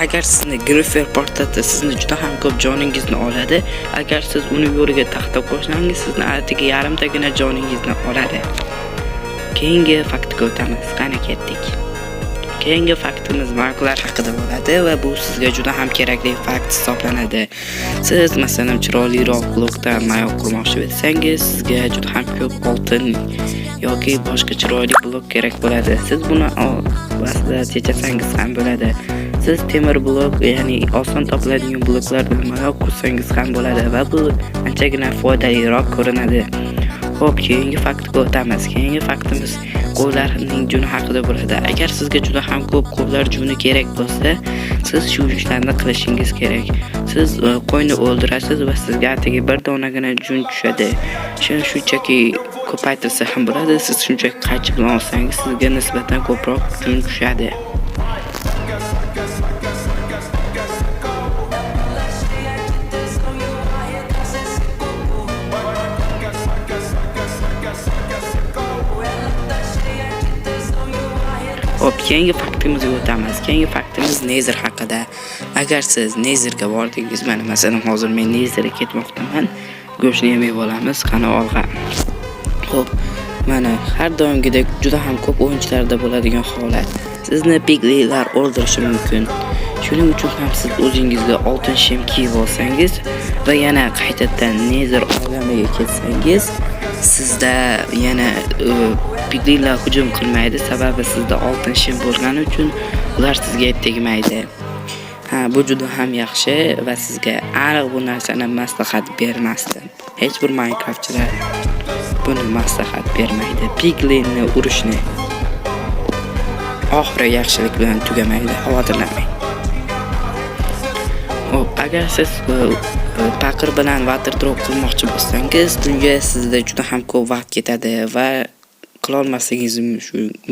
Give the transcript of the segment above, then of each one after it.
agar sizni Griffer portlati sizni juda ham ko'p joningizni oladi, agar siz uni yo'liga taxta qo'ysangiz sizni atigi yarimtagina joningizni oladi. Keyingi faktga o'tamiz. Qani ketdik. Keyingi faktimiz marklar haqida bo'ladi va bu sizga juda ham kerakli fakt hisoblanadi. Siz masalan chiroyliroq blokdan mayoq qurmoqchi bo'lsangiz, sizga juda ham ko'p oltin yoki boshqa chiroyli blok kerak bo'ladi. Siz buni aslida chechasangiz ham bo'ladi. Siz temir blok, ya'ni oson topiladigan bloklardan mayoq qursangiz ham bo'ladi va bu anchagina foydaliroq ko'rinadi. Xo'p, keyingi faktga o'tamiz. Keyingi faktimiz qo'llarning juni haqida bo'ladi. Agar sizga juda ham ko'p qo'llar juni kerak bo'lsa, siz shu ishlarni qilishingiz kerak. Siz qo'yni o'ldirasiz va sizga atigi bir donagina jun tushadi. Shunchaki ko'paytirsa ham bo'ladi. Siz shunchaki qaychi bilan olsangiz, sizga nisbatan ko'proq jun tushadi. Hop, keyingi faktimizga o'tamiz. Keyingi faktimiz Nether haqida. Agar siz Netherga bordingiz, mana masalan hozir men Netherga ketmoqdaman. Go'shtni yemay olamiz, qani olg'a. Hop, mana har doimgidek juda ham ko'p o'yinchilarda bo'ladigan holat. Sizni piglilar o'ldirishi mumkin. Shuning uchun ham siz o'zingizga oltin shim kiyib olsangiz va yana qaytadan Nether olamiga ketsangiz, sizda yana piglilar hujum qilmaydi, sababi sizda oltin shim bo'lgani uchun ular sizga tegmaydi. Bu juda ham yaxshi va sizga aniq bu narsani maslahat bermasdim. Hech bir Minecraftchilar buni maslahat bermaydi. Piglinni urishni oxiri yaxshilik bilan tugamaydi, xavotirlanmang. Hop, agar siz paqir bilan water drop qilmoqchi bo'lsangiz, bunga sizda juda ham ko'p vaqt ketadi va qila olmasligingiz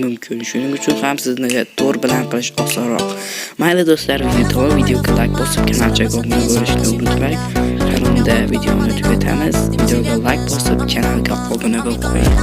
mumkin. Shuning uchun ham sizni to'r bilan qilish osonroq. Mayli do'stlar, videoga like bosib, kanalga obuna bo'lishni unutmang. Qanunda videoni tugatamiz. Videoga like bosib, kanalga obuna bo'lib qo'ying.